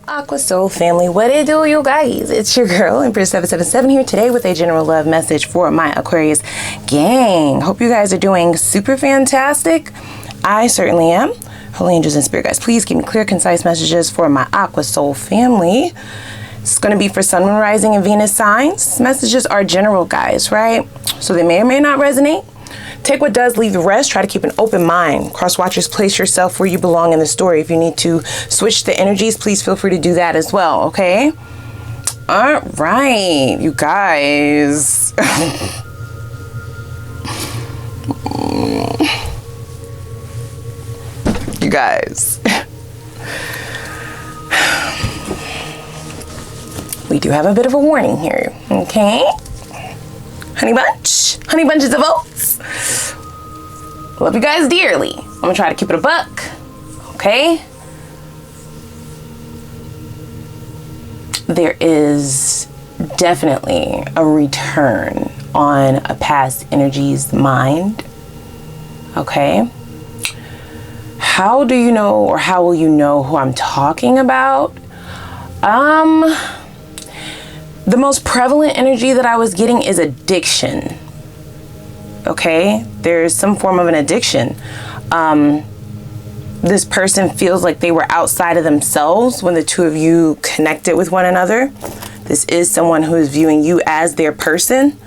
Aqua Soul family, what it do, you guys? It's your girl Empress 777 here today with a general love message for my Aquarius gang. Hope you guys are doing super fantastic. I certainly am. Holy angels and spirit guys, please give me clear, concise messages for my Aqua Soul family. It's going to be for Sun, Moon, Rising, and Venus signs. Messages are general, guys, right? So they may or may not resonate. Take what does, leave the rest. Try to keep an open mind. Cross watchers, place yourself where you belong in the story. If you need to switch the energies, please feel free to do that as well, okay? All right, you guys. You guys. We do have a bit of a warning here, okay? Honey bunches of oats. Love you guys dearly. I'm gonna try to keep it a buck, okay? There is definitely a return on a past energy's mind, okay? How do you know, or how will you know who I'm talking about? The most prevalent energy that I was getting is addiction. Okay, there's some form of an addiction. This person feels like they were outside of themselves when the two of you connected with one another. This is someone who is viewing you as their person.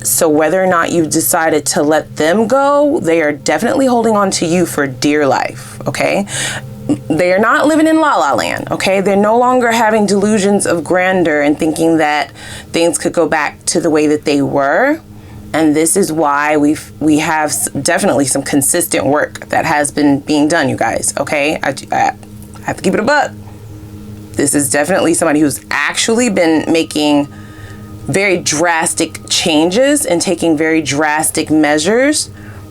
So whether or not you've decided to let them go, they are definitely holding on to you for dear life, okay? They are not living in La La Land, okay? They're no longer having delusions of grandeur and thinking that things could go back to the way that they were. And this is why we have definitely some consistent work that has been being done, you guys, okay? I have to keep it a buck. This is definitely somebody who's actually been making very drastic changes and taking very drastic measures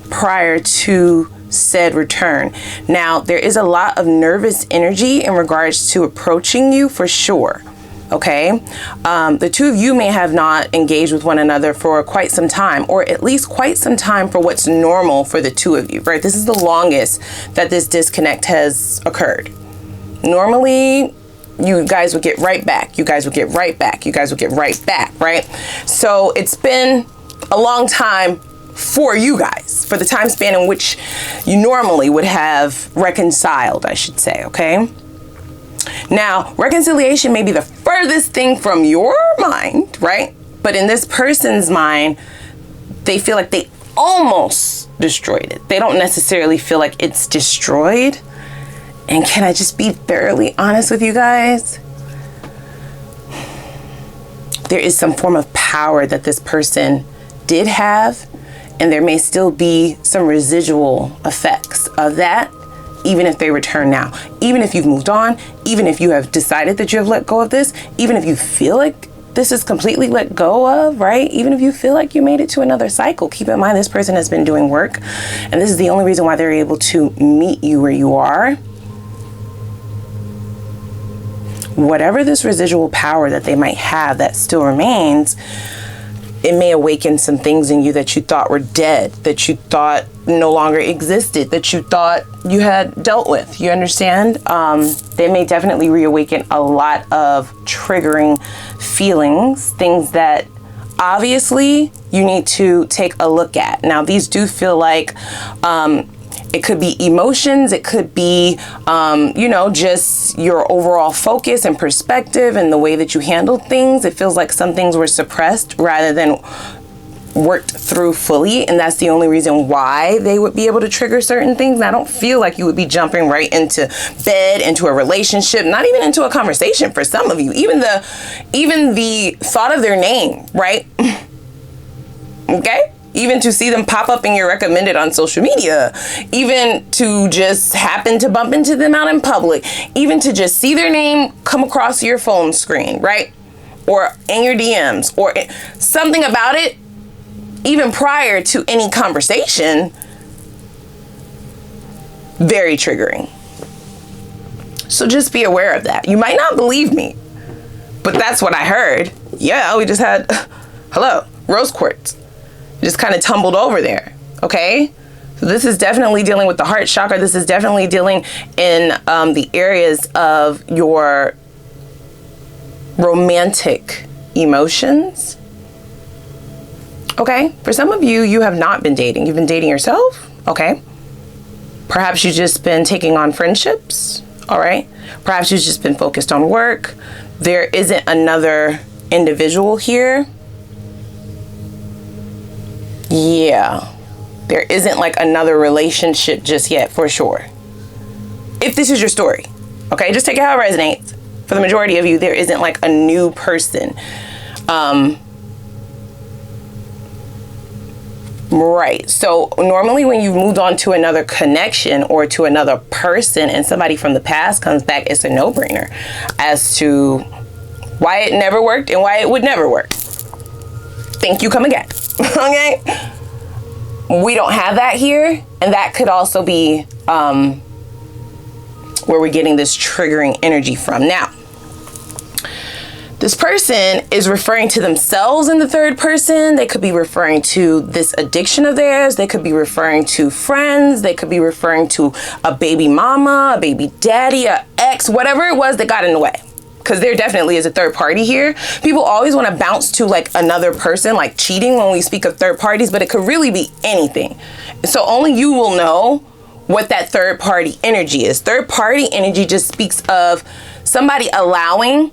prior to said return. Now, there is a lot of nervous energy in regards to approaching you for sure. Okay, the two of you may have not engaged with one another for quite some time, or at least quite some time for what's normal for the two of you, right? This is the longest that this disconnect has occurred. Normally, you guys would get right back. You guys would get right back. You guys would get right back, right? So it's been a long time for you guys, for the time span in which you normally would have reconciled, I should say, okay? Now, reconciliation may be the furthest thing from your mind, right? But in this person's mind, they feel like they almost destroyed it. They don't necessarily feel like it's destroyed. And can I just be thoroughly honest with you guys? There is some form of power that this person did have, and there may still be some residual effects of that, even if they return now, even if you've moved on, even if you have decided that you have let go of this, even if you feel like this is completely let go of, right? Even if you feel like you made it to another cycle, keep in mind this person has been doing work, and this is the only reason why they're able to meet you where you are. Whatever this residual power that they might have that still remains, it may awaken some things in you that you thought were dead, that you thought no longer existed, that you thought you had dealt with. You understand? They may definitely reawaken a lot of triggering feelings, things that obviously you need to take a look at. Now, these do feel like it could be emotions, it could be, just your overall focus and perspective and the way that you handled things. It feels like some things were suppressed rather than worked through fully, and that's the only reason why they would be able to trigger certain things. And I don't feel like you would be jumping right into bed, into a relationship, not even into a conversation for some of you. Even the thought of their name, right? Okay? Even to see them pop up in your recommended on social media, even to just happen to bump into them out in public, even to just see their name come across your phone screen, right? Or in your DMs, or something about it, even prior to any conversation, very triggering. So just be aware of that. You might not believe me, but that's what I heard. Yeah, we just had, hello, rose quartz. Just kind of tumbled over there, okay? So this is definitely dealing with the heart chakra. This is definitely dealing in the areas of your romantic emotions. Okay, for some of you, you have not been dating. You've been dating yourself. Okay. Perhaps you've just been taking on friendships. All right. Perhaps you've just been focused on work. There isn't another individual here. Yeah. There isn't like another relationship just yet, for sure. If this is your story, okay, just take it how it resonates. For the majority of you, there isn't like a new person. Right. So normally when you've moved on to another connection or to another person and somebody from the past comes back, it's a no-brainer as to why it never worked and why it would never work. Think you come again. Okay. We don't have that here. And that could also be where we're getting this triggering energy from. Now, this person is referring to themselves in the third person. They could be referring to this addiction of theirs. They could be referring to friends. They could be referring to a baby mama, a baby daddy, a ex, whatever it was that got in the way. Because there definitely is a third party here. People always want to bounce to like another person, like cheating when we speak of third parties, but it could really be anything. So only you will know what that third party energy is. Third party energy just speaks of somebody allowing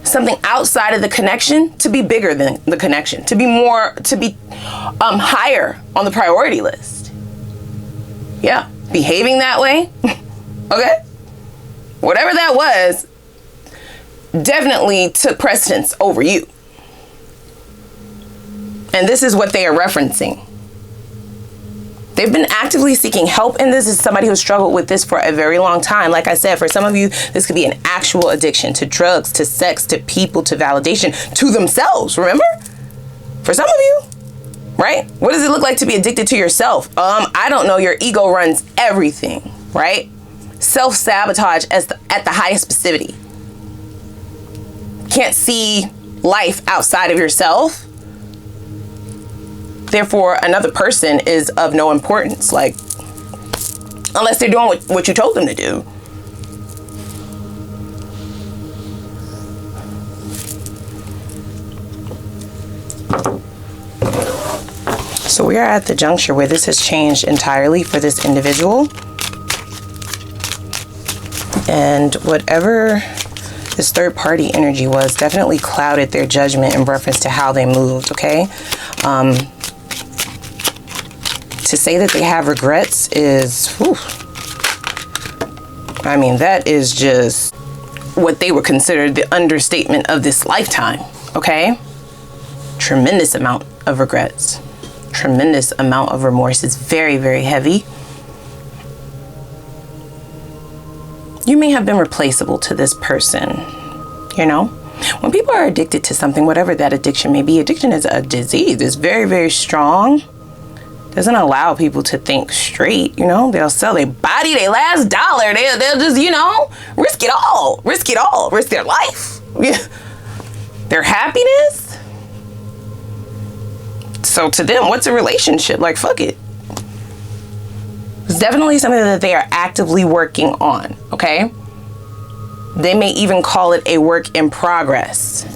something outside of the connection to be bigger than the connection, to be more, to be higher on the priority list. Yeah, behaving that way. Okay, whatever that was definitely took precedence over you. And this is what they are referencing. They've been actively seeking help in this. Is somebody who struggled with this for a very long time. Like I said, for some of you, this could be an actual addiction to drugs, to sex, to people, to validation, to themselves. Remember? For some of you, right? What does it look like to be addicted to yourself? I don't know. Your ego runs everything, right? Self-sabotage at the highest specificity. Can't see life outside of yourself. Therefore, another person is of no importance, like, unless they're doing what you told them to do. So we are at the juncture where this has changed entirely for this individual. And whatever this third party energy was definitely clouded their judgment in reference to how they moved, okay? To say that they have regrets is, whew, I mean, that is just what they would consider the understatement of this lifetime, okay? Tremendous amount of regrets, tremendous amount of remorse. Is very, very heavy. You may have been replaceable to this person, you know? When people are addicted to something, whatever that addiction may be, addiction is a disease. It's very, very strong. Doesn't allow people to think straight, you know? They'll sell their body, their last dollar. They'll just, you know, risk it all. Risk it all. Risk their life. Their happiness. So to them, what's a relationship? Like, fuck it. It's definitely something that they are actively working on, okay? They may even call it a work in progress.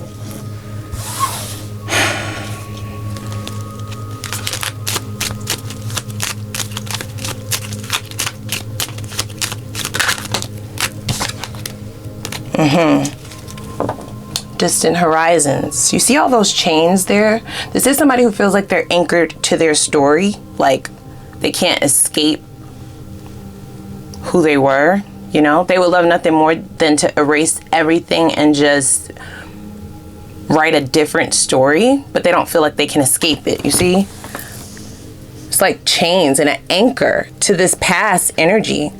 Distant horizons. You see all those chains there? This is somebody who feels like they're anchored to their story. Like they can't escape who they were, you know? They would love nothing more than to erase everything and just write a different story, but they don't feel like they can escape it, you see? It's like chains and an anchor to this past energy.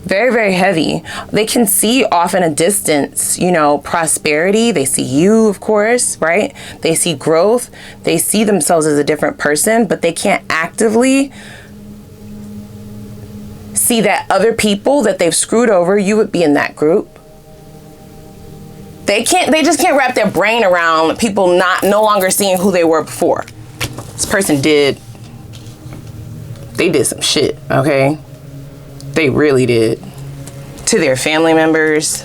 Very, very heavy. They can see off in a distance, you know, prosperity. They see you, of course, right? They see growth. They see themselves as a different person, but they can't actively see that other people that they've screwed over, you would be in that group. They just can't wrap their brain around people no longer seeing who they were before. This person did they did some shit, okay? They really did. To their family members,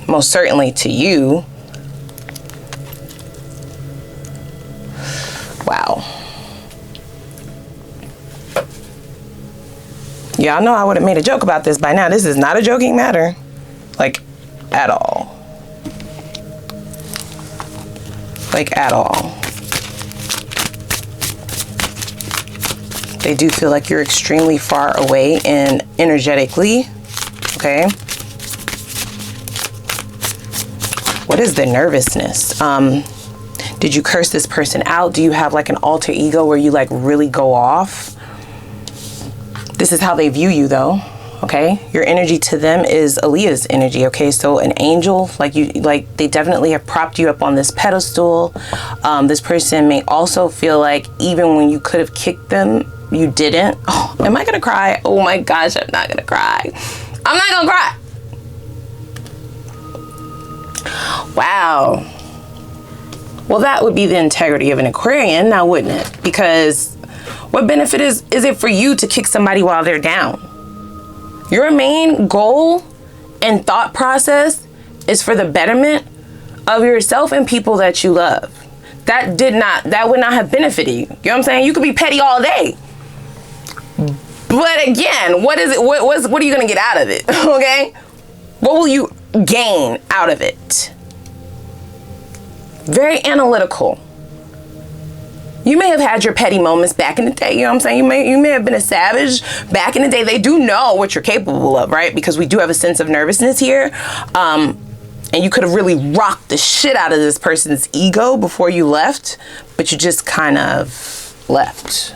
most certainly to you. Wow. Y'all know I would have made a joke about this by now. This is not a joking matter. Like, at all. Like, at all. They do feel like you're extremely far away and energetically. Okay. What is the nervousness? Did you curse this person out? Do you have like an alter ego where you like really go off? This is how they view you though. Okay. Your energy to them is Aaliyah's energy. Okay. So an angel, they definitely have propped you up on this pedestal. This person may also feel like even when you could have kicked them, you didn't. Oh, am I gonna cry? Oh my gosh, I'm not gonna cry. I'm not gonna cry. Wow. Well, that would be the integrity of an Aquarian now, wouldn't it? Because what benefit is it for you to kick somebody while they're down? Your main goal and thought process is for the betterment of yourself and people that you love. That would not have benefited you. You know what I'm saying? You could be petty all day. But again, what is it? What are you going to get out of it? Okay? What will you gain out of it? Very analytical. You may have had your petty moments back in the day. You know what I'm saying? You may have been a savage back in the day. They do know what you're capable of, right? Because we do have a sense of nervousness here. And you could have really rocked the shit out of this person's ego before you left, but you just kind of left.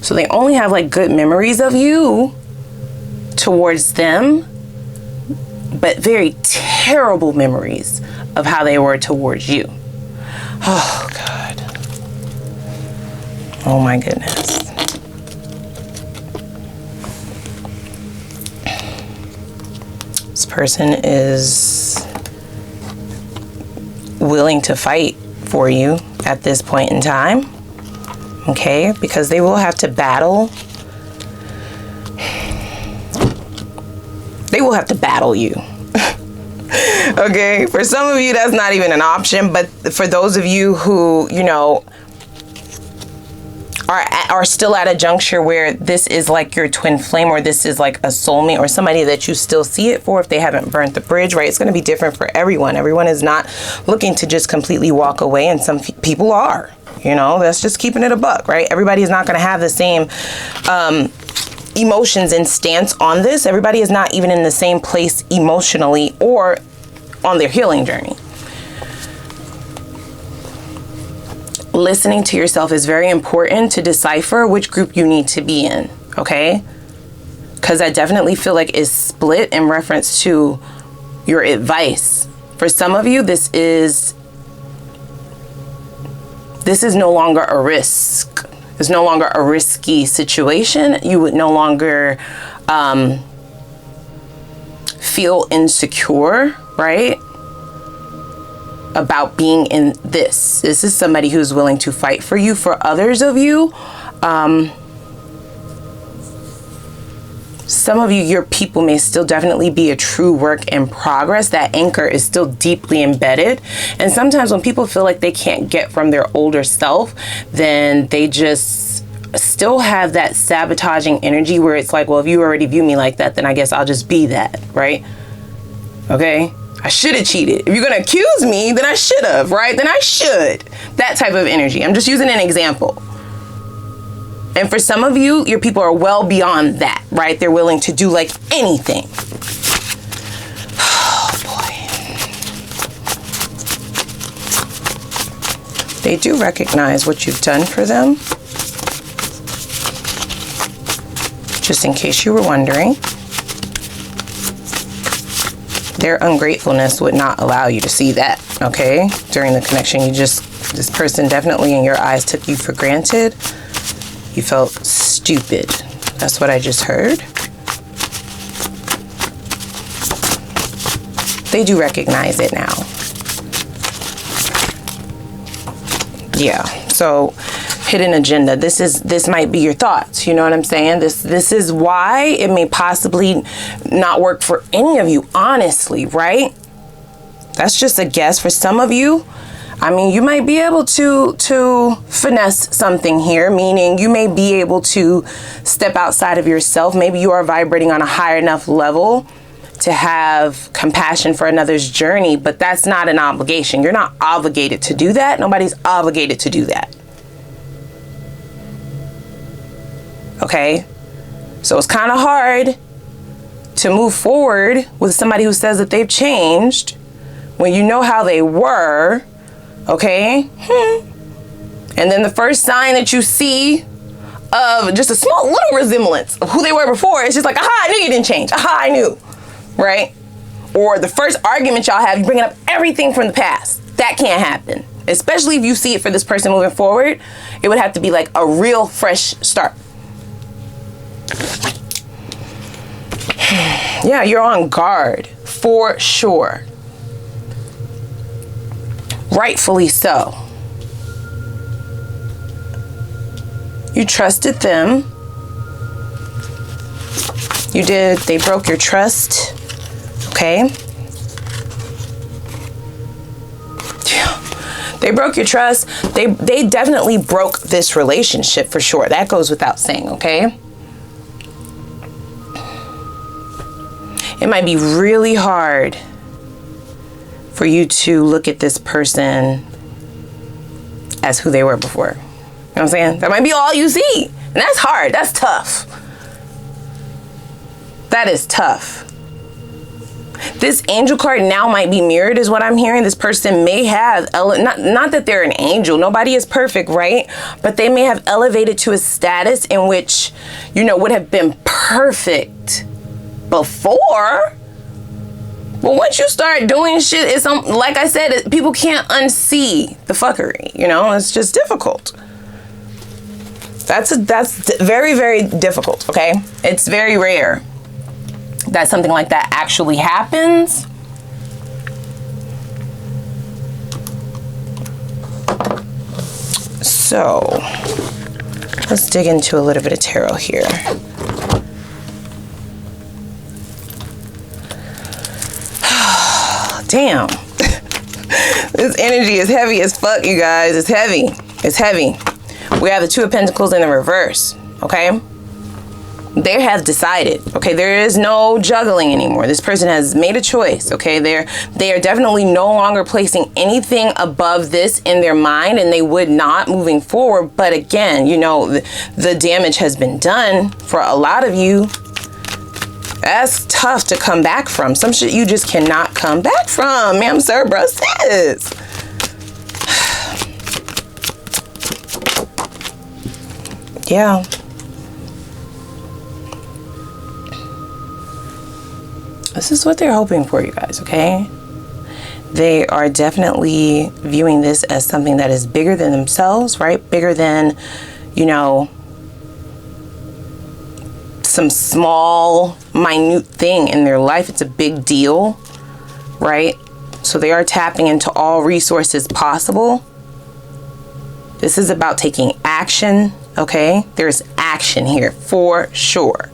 So they only have like good memories of you towards them, but very terrible memories of how they were towards you. Oh God. Oh my goodness. This person is willing to fight for you at this point in time. Okay, because they will have to battle. They will have to battle you. Okay, for some of you, that's not even an option. But for those of you who, you know, are still at a juncture where this is like your twin flame, or this is like a soulmate, or somebody that you still see it for if they haven't burnt the bridge, right? It's going to be different for everyone. Everyone is not looking to just completely walk away, and some people are. You know, that's just keeping it a buck, right? Everybody is not going to have the same emotions and stance on this. Everybody is not even in the same place emotionally or on their healing journey. Listening to yourself is very important to decipher which group you need to be in, okay? Because I definitely feel like it's split in reference to your advice. For some of you, this is no longer a risk. It's no longer a risky situation. You would no longer feel insecure, right? About being in this. This is somebody who's willing to fight for you. For others of you, some of you, your people may still definitely be a true work in progress. That anchor is still deeply embedded. And sometimes when people feel like they can't get from their older self, then they just still have that sabotaging energy where it's like, well, if you already view me like that, then I guess I'll just be that, right? Okay? I should have cheated. If you're going to accuse me, then I should have, right? Then I should. That type of energy. I'm just using an example. And for some of you, your people are well beyond that, right? They're willing to do like anything. Oh boy. They do recognize what you've done for them. Just in case you were wondering. Their ungratefulness would not allow you to see that, okay? During the connection, this person definitely in your eyes took you for granted. You felt stupid. That's what I just heard. They do recognize it now. Yeah, so hidden agenda. This might be your thoughts. You know what I'm saying? This is why it may possibly not work for any of you, honestly, right? That's just a guess. For some of you, I mean, you might be able to finesse something here, meaning you may be able to step outside of yourself. Maybe you are vibrating on a high enough level to have compassion for another's journey, but that's not an obligation. You're not obligated to do that. Nobody's obligated to do that. Okay? So it's kind of hard to move forward with somebody who says that they've changed when you know how they were, okay? And then the first sign that you see of just a small little resemblance of who they were before, it's just like, aha, I knew you didn't change. Aha, I knew. Right? Or the first argument y'all have, you bringing up everything from the past. That can't happen. Especially if you see it for this person moving forward. It would have to be like a real fresh start. Yeah, you're on guard for sure. Rightfully so. You trusted them. You did. They broke your trust. Okay. They broke your trust. They definitely broke this relationship for sure. That goes without saying, okay? It might be really hard for you to look at this person as who they were before. You know what I'm saying? That might be all you see. And that's hard. That's tough. That is tough. This angel card now might be mirrored is what I'm hearing. This person may have, not that they're an angel. Nobody is perfect, right? But they may have elevated to a status in which, you know, would have been perfect before. But once you start doing shit, it's like I said, people can't unsee the fuckery. You know, it's just difficult. That's very, very difficult. Okay, it's very rare that something like that actually happens. So let's dig into a little bit of tarot here. Damn. This energy is heavy as fuck, you guys. It's heavy. It's heavy. We have the Two of Pentacles in the reverse, okay? They have decided, okay? There is no juggling anymore. This person has made a choice, okay? They are definitely no longer placing anything above this in their mind, and they would not moving forward. But again, you know, the damage has been done for a lot of you. That's tough to come back from. Some shit you just cannot come back from, ma'am, sir, bro, sis. Yeah. This is what they're hoping for, you guys, okay? They are definitely viewing this as something that is bigger than themselves, right? Bigger than, you know, some small, minute thing in their life. It's a big deal, right? So they are tapping into all resources possible. This is about taking action, okay? There's action here for sure.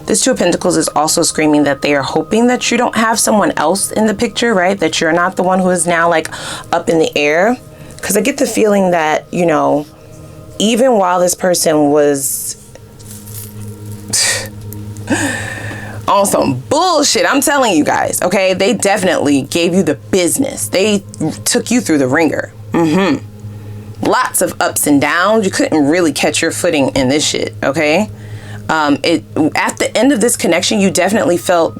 This Two of Pentacles is also screaming that they are hoping that you don't have someone else in the picture, right? That you're not the one who is now like up in the air. Because I get the feeling that, you know, even while this person was on some bullshit, I'm telling you guys, okay? They definitely gave you the business. They took you through the ringer. Lots of ups and downs. You couldn't really catch your footing in this shit, okay? At the end of this connection, you definitely felt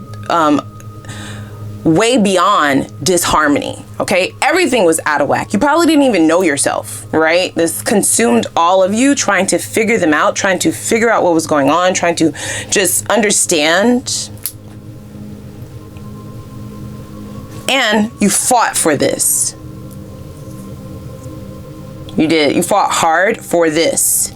way beyond disharmony, okay? Everything was out of whack. You probably didn't even know yourself, right? This consumed all of you, trying to figure them out, trying to figure out what was going on, trying to just understand. And you fought for this. You did. You fought hard for this.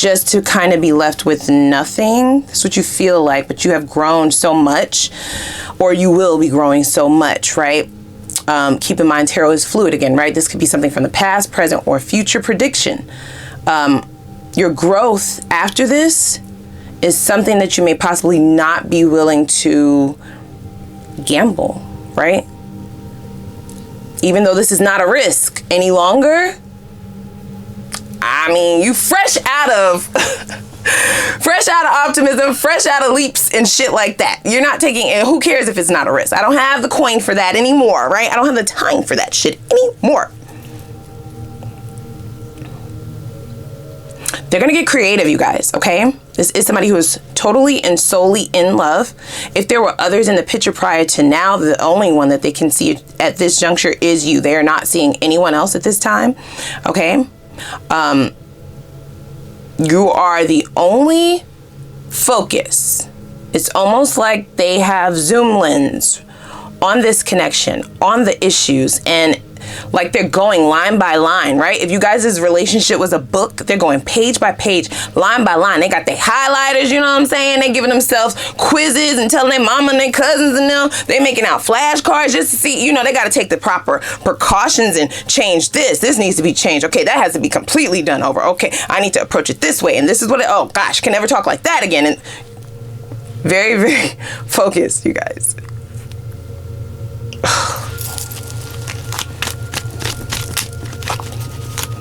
just to kind of be left with nothing. That's what you feel like, but you have grown so much, or you will be growing so much, right? Keep in mind, tarot is fluid again, right? This could be something from the past, present, or future prediction. Your growth after this is something that you may possibly not be willing to gamble, right? Even though this is not a risk any longer, I mean, you fresh out of optimism, fresh out of leaps and shit like that. You're not taking, and who cares if it's not a risk? I don't have the coin for that anymore, right? I don't have the time for that shit anymore. They're going to get creative, you guys, okay? This is somebody who is totally and solely in love. If there were others in the picture prior to now, the only one that they can see at this juncture is you. They are not seeing anyone else at this time, okay? You are the only focus. It's almost like they have zoom lens on this connection, on the issues, and like they're going line by line, right? If you guys' relationship was a book, they're going page by page, line by line. They got their highlighters, you know what I'm saying? They're giving themselves quizzes and telling their mama and their cousins and them. They're making out flashcards just to see, you know, they got to take the proper precautions and change this. This needs to be changed. Okay, that has to be completely done over. Okay, I need to approach it this way. And this is what it, oh gosh, can never talk like that again. And very, very focused, you guys.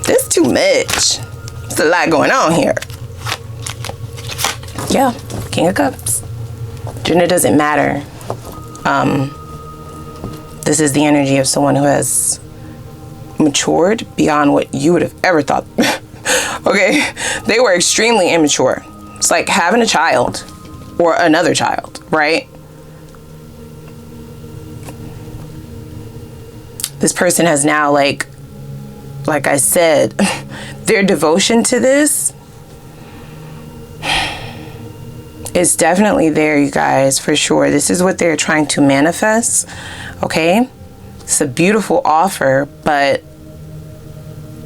This too much. There's a lot going on here. Yeah, King of Cups. Gender doesn't matter. This is the energy of someone who has matured beyond what you would have ever thought. Okay, they were extremely immature. It's like having a child or another child, right? This person has now, like I said, their devotion to this is definitely there, you guys, for sure. This is what they're trying to manifest, okay? It's a beautiful offer, but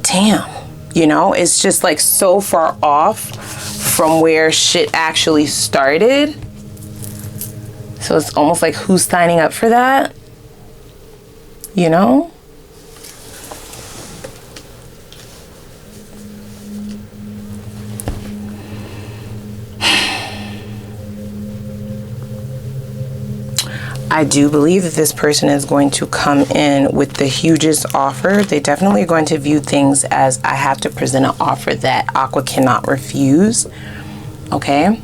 damn, you know, it's just like so far off from where shit actually started. So it's almost like, who's signing up for that? You know? I do believe that this person is going to come in with the hugest offer. They definitely are going to view things as, I have to present an offer that Aqua cannot refuse. Okay.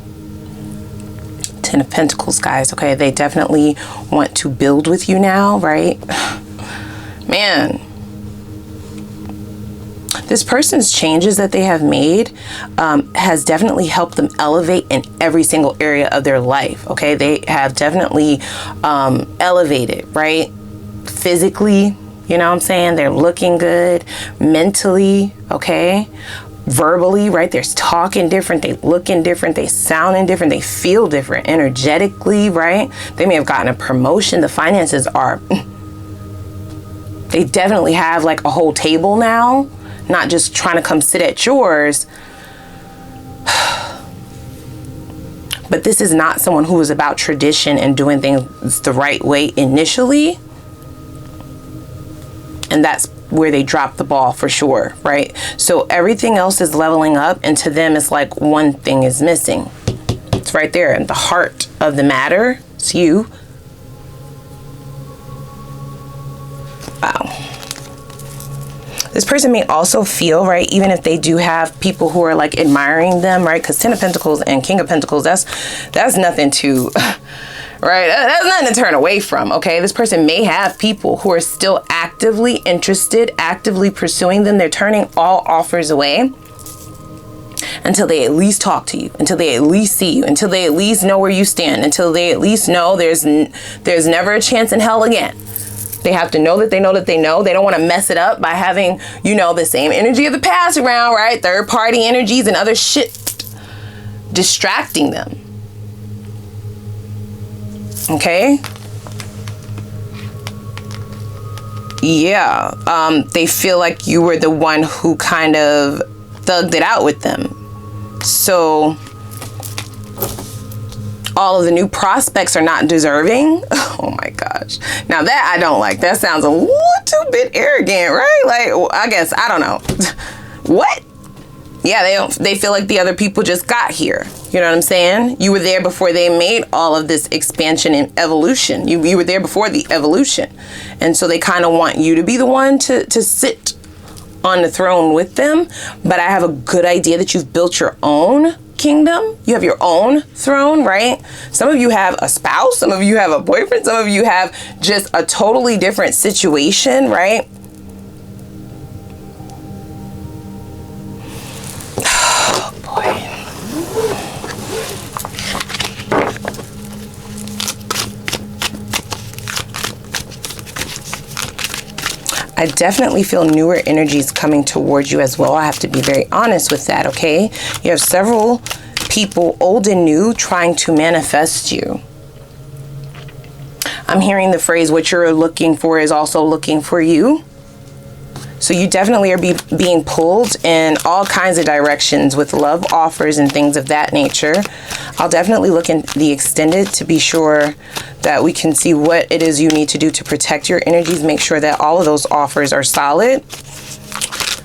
10 of Pentacles, guys. Okay. They definitely want to build with you now, right? Man. This person's changes that they have made has definitely helped them elevate in every single area of their life. Okay, they have definitely elevated, right? Physically, you know what I'm saying? They're looking good. Mentally, okay? Verbally, right? They're talking different. They looking different. They sounding different. They feel different. Energetically, right? They may have gotten a promotion. The finances are... They definitely have like a whole table now. Not just trying to come sit at yours. But this is not someone who is about tradition and doing things the right way initially. And that's where they drop the ball for sure, right? So everything else is leveling up, and to them it's like one thing is missing. It's right there in the heart of the matter. It's you. Wow. This person may also feel, right, even if they do have people who are like admiring them, right? Because 10 of Pentacles and King of Pentacles, that's nothing to, right? That's nothing to turn away from, okay? This person may have people who are still actively interested, actively pursuing them. They're turning all offers away until they at least talk to you, until they at least see you, until they at least know where you stand, until they at least know there's never a chance in hell again. They have to know that they know that they know. They don't want to mess it up by having, you know, the same energy of the past around, right? Third party energies and other shit distracting them. Okay? Yeah. They feel like you were the one who kind of thugged it out with them. So all of the new prospects are not deserving. Oh my gosh. Now that I don't like. That sounds a little bit arrogant, right? Like, I guess, I don't know. What? Yeah, they feel like the other people just got here. You know what I'm saying? You were there before they made all of this expansion and evolution. You were there before the evolution. And so they kind of want you to be the one to sit on the throne with them. But I have a good idea that you've built your own kingdom. You have your own throne, right? Some of you have a spouse, some of you have a boyfriend, some of you have just a totally different situation, right? Oh boy. I definitely feel newer energies coming towards you as well. I have to be very honest with that, okay? You have several people, old and new, trying to manifest you. I'm hearing the phrase, what you're looking for is also looking for you. So you definitely are being pulled in all kinds of directions with love offers and things of that nature. I'll definitely look in the extended to be sure that we can see what it is you need to do to protect your energies. Make sure that all of those offers are solid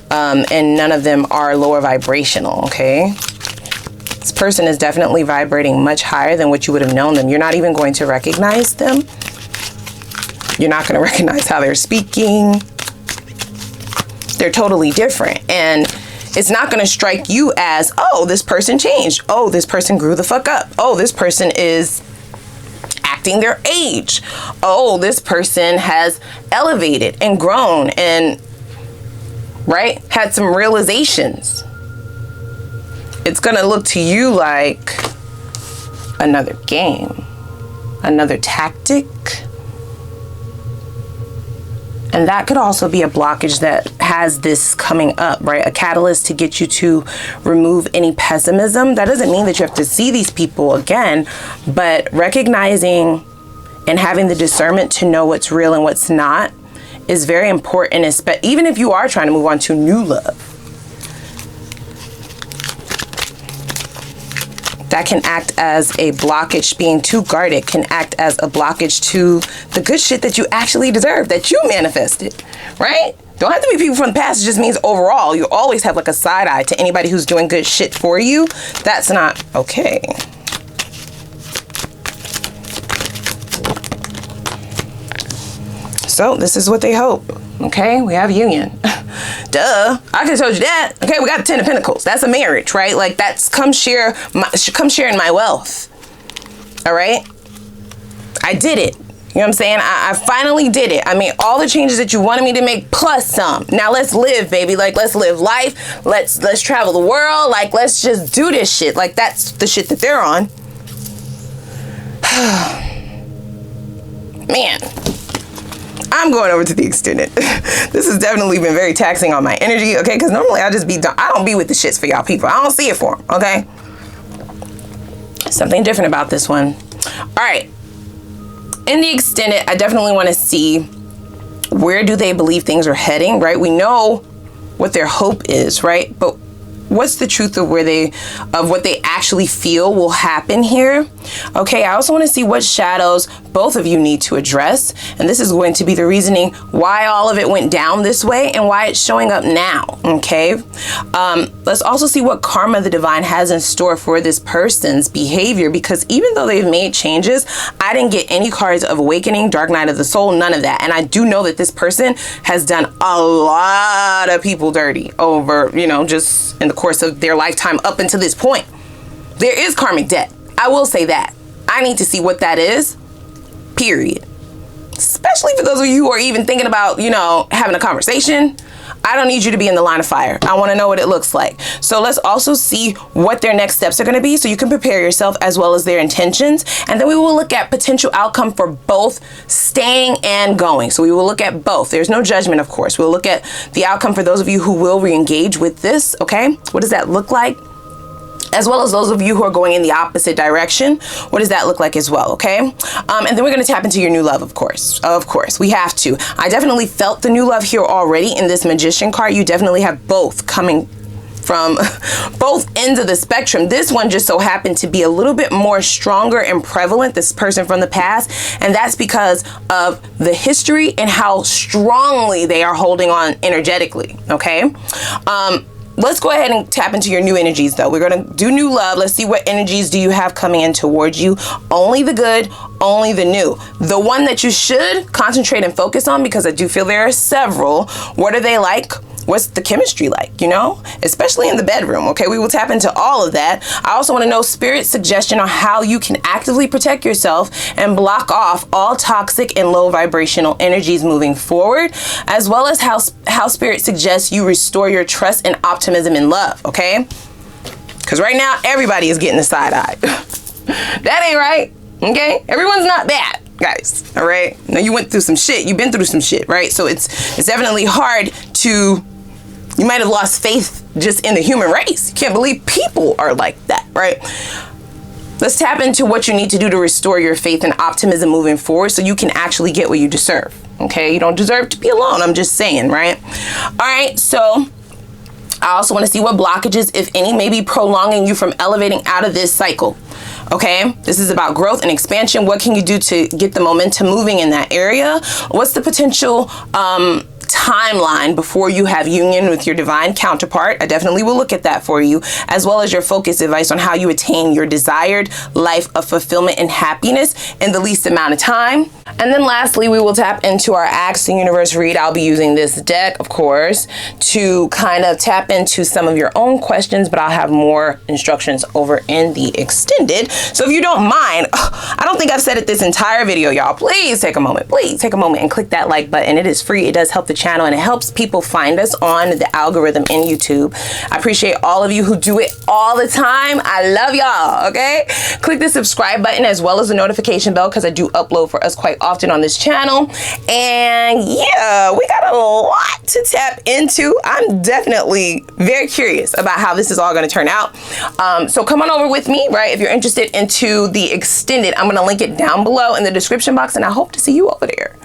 and none of them are lower vibrational, okay? This person is definitely vibrating much higher than what you would have known them. You're not even going to recognize them. You're not going to recognize how they're speaking. They're totally different. And it's not going to strike you as, oh, this person changed. Oh, this person grew the fuck up. Oh, this person is acting their age. Oh, this person has elevated and grown and, right, had some realizations. It's going to look to you like another game, another tactic. And that could also be a blockage that has this coming up, right? A catalyst to get you to remove any pessimism. That doesn't mean that you have to see these people again, but recognizing and having the discernment to know what's real and what's not is very important, even if you are trying to move on to new love. That can act as a blockage. Being too guarded can act as a blockage to the good shit that you actually deserve, that you manifested, right? Don't have to be people from the past. It just means overall, you always have like a side eye to anybody who's doing good shit for you. That's not okay. So this is what they hope. Okay, we have union. Duh, I could have told you that. Okay, we got the 10 of Pentacles. That's a marriage, right? Like that's come share in my wealth. All right, I did it. You know what I'm saying? I finally did it. I made all the changes that you wanted me to make plus some. Now let's live, baby. Like let's live life. Let's travel the world. Like let's just do this shit. Like that's the shit that they're on. Man. I'm going over to the extended. This has definitely been very taxing on my energy, okay? Because normally I don't be with the shits for y'all people. I don't see it for them, okay? Something different about this one. All right. In the extended, I definitely want to see where do they believe things are heading, right? We know what their hope is, right? But what's the truth of what they actually feel will happen here? Okay, I also want to see what shadows both of you need to address. And this is going to be the reasoning why all of it went down this way and why it's showing up now, okay? Let's also see what karma the divine has in store for this person's behavior, because even though they've made changes, I didn't get any cards of awakening, dark night of the soul, none of that. And I do know that this person has done a lot of people dirty over, you know, just in the course of their lifetime up until this point. There is karmic debt. I will say that. I need to see what that is, period. Especially for those of you who are even thinking about, you know, having a conversation. I don't need you to be in the line of fire. I want to know what it looks like. So let's also see what their next steps are going to be so you can prepare yourself as well as their intentions. And then we will look at potential outcome for both staying and going. So we will look at both. There's no judgment, of course. We'll look at the outcome for those of you who will re-engage with this. Okay. What does that look like? As well as those of you who are going in the opposite direction. What does that look like as well, okay? And then we're going to tap into your new love, of course. Of course, we have to. I definitely felt the new love here already in this Magician card. You definitely have both coming from both ends of the spectrum. This one just so happened to be a little bit more stronger and prevalent, this person from the past, and that's because of the history and how strongly they are holding on energetically, okay? Let's go ahead and tap into your new energies though. We're gonna do new love. Let's see what energies do you have coming in towards you. Only the good, only the new. The one that you should concentrate and focus on, because I do feel there are several. What are they like? What's the chemistry like, you know? Especially in the bedroom, okay? We will tap into all of that. I also want to know spirit suggestion on how you can actively protect yourself and block off all toxic and low vibrational energies moving forward, as well as how spirit suggests you restore your trust and optimism in love, okay? Because right now, everybody is getting the side eye. That ain't right, okay? Everyone's not bad, guys, all right? Now, you went through some shit. You've been through some shit, right? So it's definitely hard to... You might have lost faith just in the human race. You can't believe people are like that, right? Let's tap into what you need to do to restore your faith and optimism moving forward so you can actually get what you deserve, okay? You don't deserve to be alone, I'm just saying, right? All right, so I also want to see what blockages, if any, may be prolonging you from elevating out of this cycle, okay? This is about growth and expansion. What can you do to get the momentum moving in that area? What's the potential timeline before you have union with your divine counterpart? I definitely will look at that for you, as well as your focus advice on how you attain your desired life of fulfillment and happiness in the least amount of time. And then lastly, we will tap into our Ask the Universe read. I'll be using this deck, of course, to kind of tap into some of your own questions, but I'll have more instructions over in the extended. So if you don't mind, I don't think I've said it this entire video, y'all. Please take a moment and click that like button. It is free. It does help the channel and it helps people find us on the algorithm in YouTube. I appreciate all of you who do it all the time. I love y'all, okay? Click the subscribe button as well as the notification bell, because I do upload for us quite often on this channel. And yeah, we got a lot to tap into. I'm definitely very curious about how this is all going to turn out. So come on over with me, right? If you're interested into the extended, I'm going to link it down below in the description box, and I hope to see you over there.